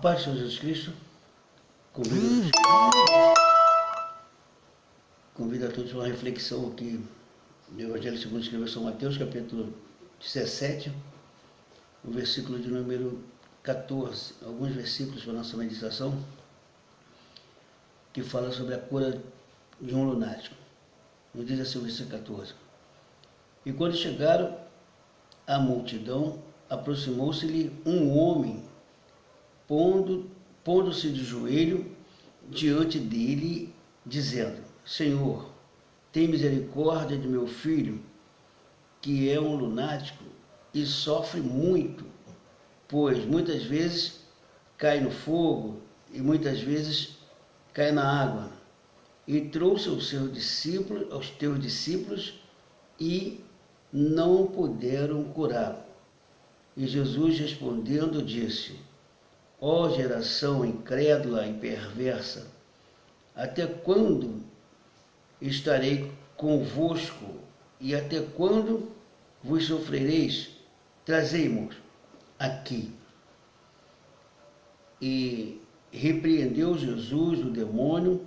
paz do Senhor Jesus Cristo, convido a todos a uma reflexão aqui do Evangelho segundo escreveu São Mateus, capítulo 17, o versículo de número 14, alguns versículos para a nossa meditação, que fala sobre a cura de um lunático. Nos diz assim o versículo 14: E quando chegaram à multidão, aproximou-se-lhe um homem, pondo-se de joelho diante dele, dizendo: Senhor, tem misericórdia de meu filho, que é um lunático e sofre muito, pois muitas vezes cai no fogo e muitas vezes cai na água. E trouxe aos teus discípulos, e não puderam curá-lo. E Jesus respondendo disse: Ó geração incrédula e perversa, até quando estarei convosco, e até quando vos sofrereis? Trazei-mos aqui. E repreendeu Jesus o demônio,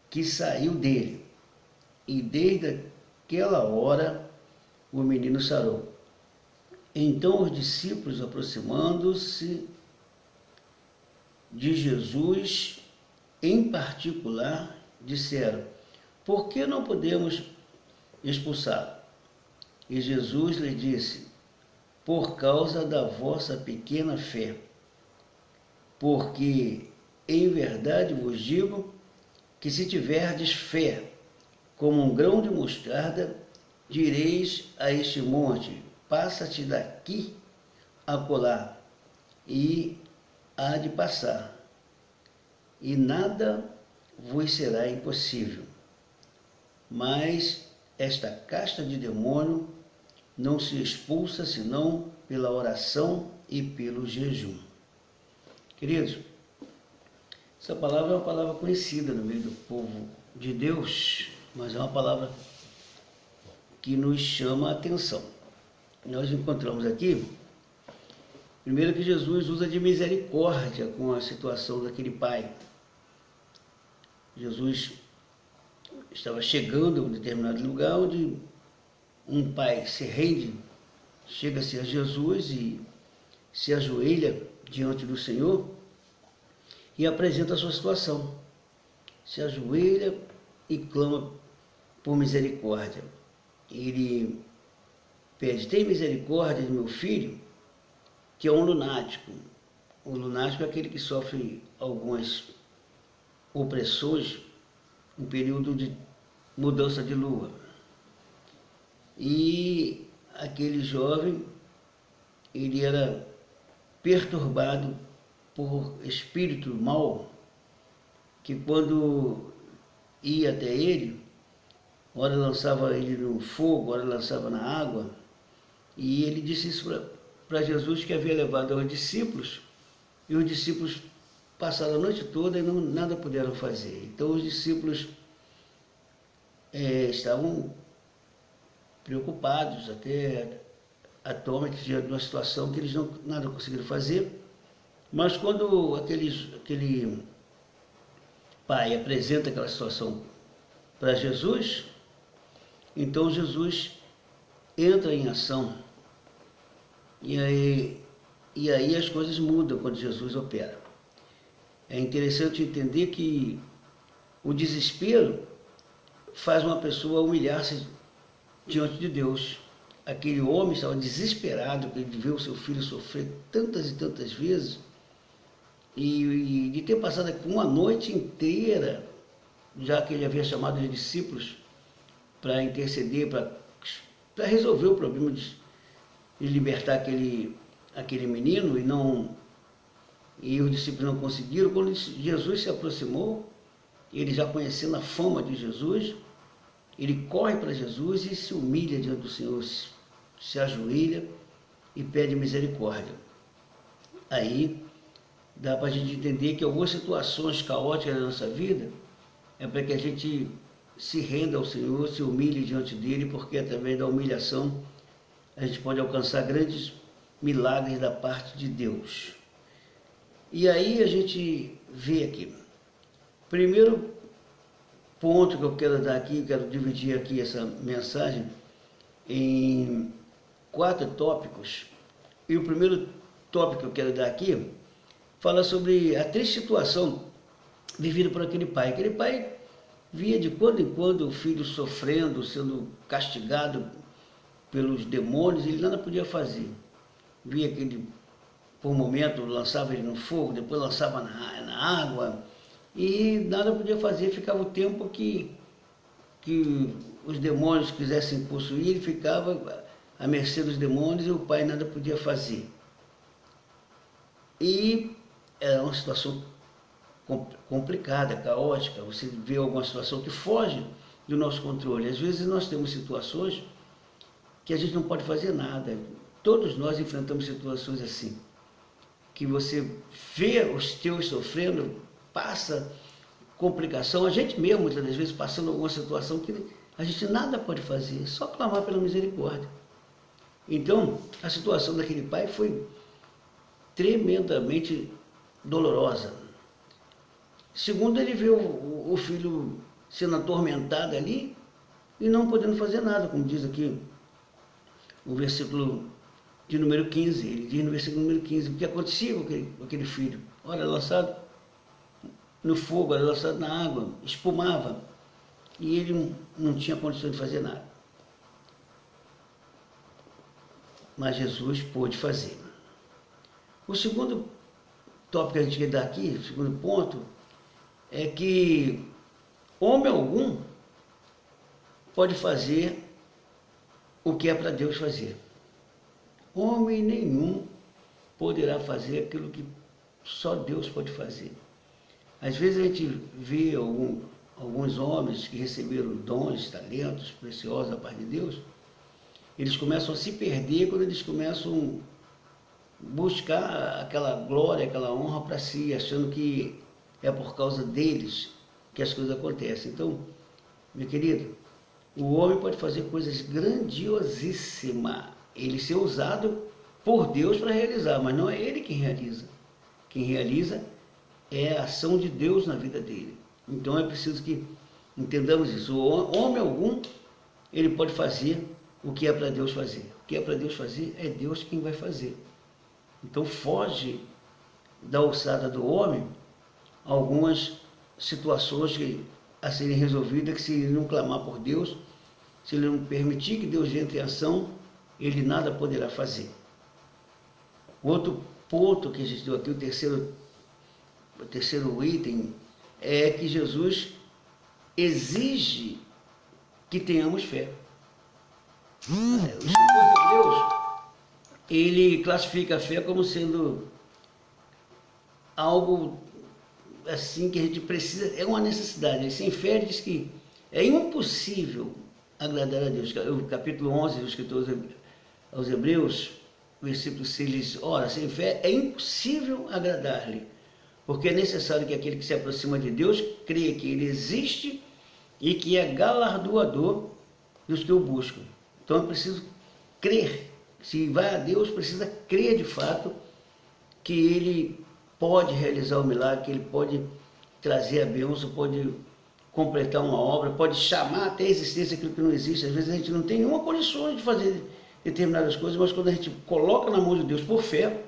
que saiu dele, e desde aquela hora o menino sarou. Então os discípulos, aproximando-se de Jesus em particular, disseram: Por que não podemos expulsá-lo? E Jesus lhe disse: Por causa da vossa pequena fé. Porque em verdade vos digo que se tiverdes fé como um grão de mostarda, direis a este monte: passa-te daqui acolá, e há de passar, e nada vos será impossível. Mas esta casta de demônio não se expulsa senão pela oração e pelo jejum. Queridos, essa palavra é uma palavra conhecida no meio do povo de Deus, mas é uma palavra que nos chama a atenção. Nós encontramos aqui, primeiro, que Jesus usa de misericórdia com a situação daquele pai. Jesus estava chegando a um determinado lugar onde um pai se rende, chega-se a Jesus e se ajoelha diante do Senhor e apresenta a sua situação. Se ajoelha e clama por misericórdia. Ele pede: tem misericórdia de meu filho, que é um lunático. O lunático é aquele que sofre algumas opressões em período de mudança de lua. E aquele jovem, ele era perturbado por espírito mau, que quando ia até ele, ora lançava ele no fogo, ora lançava na água. E ele disse isso para Jesus, que havia levado aos discípulos, e os discípulos passaram a noite toda e nada puderam fazer. Então os discípulos estavam preocupados, até atômicos, diante de uma situação que eles nada conseguiram fazer. Mas quando aquele pai apresenta aquela situação para Jesus, então Jesus entra em ação. E aí as coisas mudam quando Jesus opera. É interessante entender que o desespero faz uma pessoa humilhar-se diante de Deus. Aquele homem estava desesperado, porque ele viu o seu filho sofrer tantas e tantas vezes, e de ter passado uma noite inteira, já que ele havia chamado os discípulos para interceder, para resolver o problema de libertar aquele menino, e os discípulos não conseguiram. Quando Jesus se aproximou, ele já conhecendo a fama de Jesus, ele corre para Jesus e se humilha diante do Senhor, se ajoelha e pede misericórdia. Aí dá para a gente entender que algumas situações caóticas da nossa vida é para que a gente se renda ao Senhor, se humilhe diante dele, porque através da humilhação a gente pode alcançar grandes milagres da parte de Deus. E aí a gente vê aqui. Primeiro ponto que eu quero dar aqui, quero dividir aqui essa mensagem em 4 tópicos. E o primeiro tópico que eu quero dar aqui fala sobre a triste situação vivida por aquele pai. Aquele pai via de quando em quando o filho sofrendo, sendo castigado pelos demônios, ele nada podia fazer. Via que ele, por um momento, lançava ele no fogo, depois lançava na água, e nada podia fazer. Ficava o tempo que os demônios quisessem possuir, ele ficava à mercê dos demônios e o pai nada podia fazer. E era uma situação complicada, caótica. Você vê alguma situação que foge do nosso controle. Às vezes nós temos situações que a gente não pode fazer nada. Todos nós enfrentamos situações assim, que você vê os teus sofrendo, passa complicação, a gente mesmo muitas das vezes passando alguma situação que a gente nada pode fazer, só clamar pela misericórdia. Então, a situação daquele pai foi tremendamente dolorosa. Segundo, ele viu o filho sendo atormentado ali e não podendo fazer nada, como diz aqui o versículo de número 15. Ele diz no versículo número 15, o que acontecia com aquele filho? Olha, lançado no fogo, era lançado na água, espumava, e ele não tinha condição de fazer nada. Mas Jesus pôde fazer. O segundo tópico que a gente quer dar aqui, o segundo ponto, é que homem algum pode fazer o que é para Deus fazer. Homem nenhum poderá fazer aquilo que só Deus pode fazer. Às vezes a gente vê alguns homens que receberam dons, talentos preciosos da parte de Deus, eles começam a se perder quando eles começam a buscar aquela glória, aquela honra para si, achando que é por causa deles que as coisas acontecem. Então, meu querido, o homem pode fazer coisas grandiosíssimas, ele ser usado por Deus para realizar, mas não é ele quem realiza. Quem realiza é a ação de Deus na vida dele. Então é preciso que entendamos isso. O homem algum, ele pode fazer o que é para Deus fazer. O que é para Deus fazer é Deus quem vai fazer. Então foge da alçada do homem algumas situações a serem resolvidas, que se ele não clamar por Deus, se ele não permitir que Deus entre em ação, ele nada poderá fazer. Outro ponto que a gente deu aqui, o terceiro item, é que Jesus exige que tenhamos fé. O escritor de Hebreus, ele classifica a fé como sendo algo assim que a gente precisa, é uma necessidade. Sem fé, ele diz que é impossível agradar a Deus. O capítulo 11 do escritor aos Hebreus, versículo 6, ele diz, ora, sem fé é impossível agradar-lhe, porque é necessário que aquele que se aproxima de Deus creia que ele existe e que é galardoador dos que o buscam. Então é preciso crer. Se vai a Deus, precisa crer de fato que ele pode realizar o milagre, que ele pode trazer a bênção, pode completar uma obra, pode chamar até a existência aquilo que não existe. Às vezes a gente não tem nenhuma condição de fazer determinadas coisas, mas quando a gente coloca na mão de Deus por fé,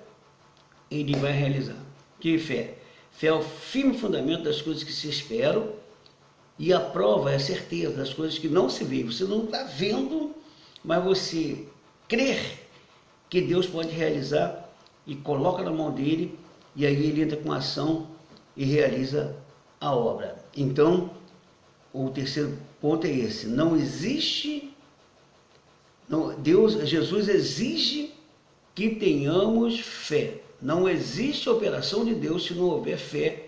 ele vai realizar. Que fé? Fé é o firme fundamento das coisas que se esperam e a prova é a certeza das coisas que não se vê. Você não está vendo, mas você crer que Deus pode realizar e coloca na mão dele, e aí ele entra com ação e realiza a obra. Então, o terceiro ponto é esse: não existe, Jesus exige que tenhamos fé. Não existe operação de Deus se não houver fé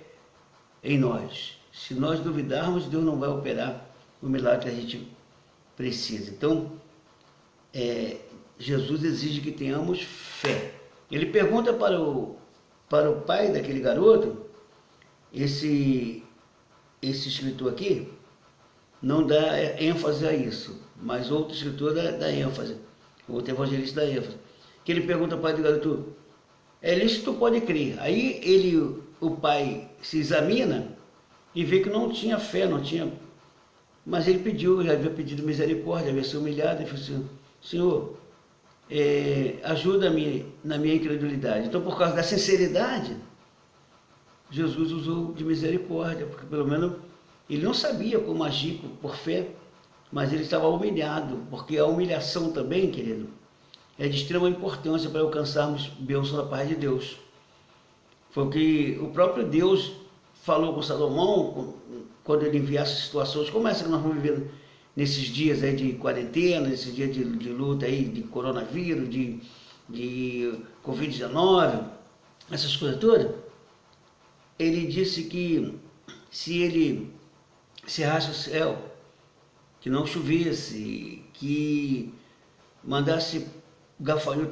em nós. Se nós duvidarmos, Deus não vai operar o milagre que a gente precisa. Então, Jesus exige que tenhamos fé. Ele pergunta para o pai daquele garoto, esse escritor aqui não dá ênfase a isso, mas outro escritor dá ênfase, outro evangelista dá ênfase, que ele pergunta para o pai do garoto, é lícito, pode crer. Aí o pai se examina e vê que não tinha fé, não tinha... Mas ele pediu, já havia pedido misericórdia, havia se humilhado, e falou assim: Senhor, ajuda-me na minha incredulidade. Então, por causa da sinceridade, Jesus usou de misericórdia, porque pelo menos ele não sabia como agir por fé, mas ele estava humilhado, porque a humilhação também, querido, é de extrema importância para alcançarmos bênção da paz de Deus. Foi o que o próprio Deus falou com Salomão, quando ele enviasse situações como essa que nós vamos viver nesses dias aí de quarentena, nesses dias de luta aí de coronavírus, de Covid-19, essas coisas todas. Ele disse que se ele cerrasse o céu, que não chovesse, que mandasse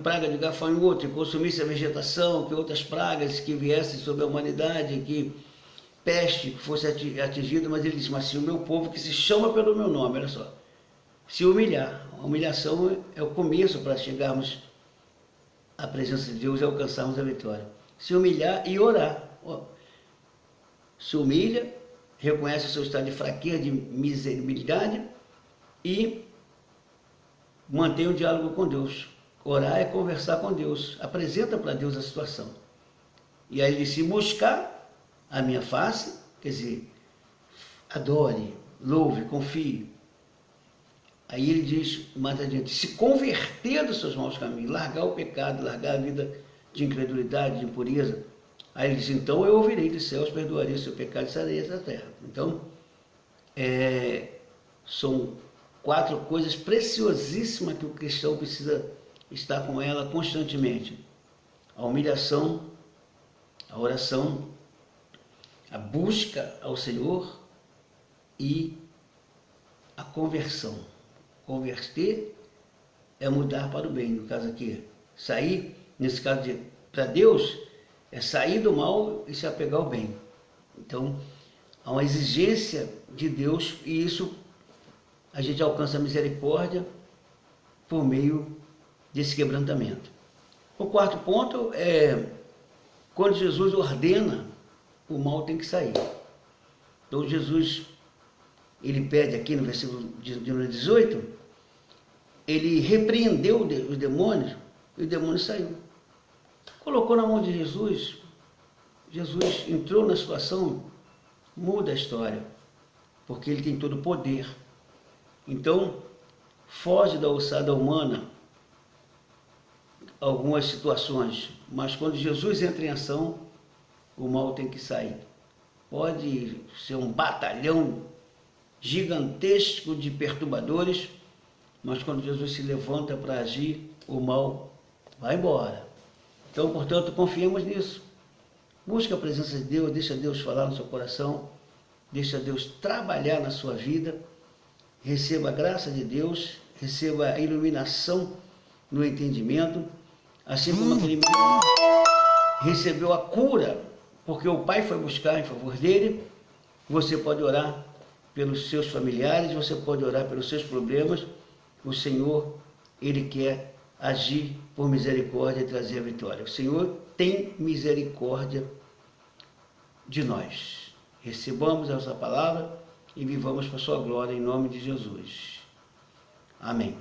praga de gafanhoto, que consumisse a vegetação, que outras pragas que viessem sobre a humanidade, que peste fosse atingida, mas ele disse: mas se o meu povo, que se chama pelo meu nome, olha só, se humilhar. A humilhação é o começo para chegarmos à presença de Deus e alcançarmos a vitória. Se humilhar e orar. Se humilha, reconhece o seu estado de fraqueza, de miserabilidade e mantém o diálogo com Deus. Orar é conversar com Deus, apresenta para Deus a situação. E aí ele se buscar a minha face, quer dizer, adore, louve, confie. Aí ele diz mais adiante: se converter dos seus maus caminhos, largar o pecado, largar a vida de incredulidade, de impureza. Aí ele diz: então eu ouvirei dos céus, perdoarei o seu pecado e sarei essa terra. Então, são 4 coisas preciosíssimas que o cristão precisa estar com ela constantemente: a humilhação, a oração, a busca ao Senhor e a conversão. Converter é mudar para o bem. No caso aqui, sair, nesse caso para Deus, é sair do mal e se apegar ao bem. Então, há uma exigência de Deus e isso a gente alcança a misericórdia por meio desse quebrantamento. O 4º ponto é quando Jesus ordena, o mal tem que sair. Então Jesus, ele pede aqui no versículo de número 18, ele repreendeu os demônios e o demônio saiu. Colocou na mão de Jesus, Jesus entrou na situação, muda a história, porque ele tem todo o poder. Então, foge da ossada humana algumas situações, mas quando Jesus entra em ação, o mal tem que sair. Pode ser um batalhão gigantesco de perturbadores, mas quando Jesus se levanta para agir, o mal vai embora. Então, portanto, confiemos nisso. Busque a presença de Deus, deixa Deus falar no seu coração, deixa Deus trabalhar na sua vida, receba a graça de Deus, receba a iluminação no entendimento, assim como aquele menino recebeu a cura, porque o Pai foi buscar em favor dele. Você pode orar pelos seus familiares, você pode orar pelos seus problemas. O Senhor, Ele quer agir por misericórdia e trazer a vitória. O Senhor tem misericórdia de nós. Recebamos essa palavra e vivamos para a sua glória em nome de Jesus. Amém.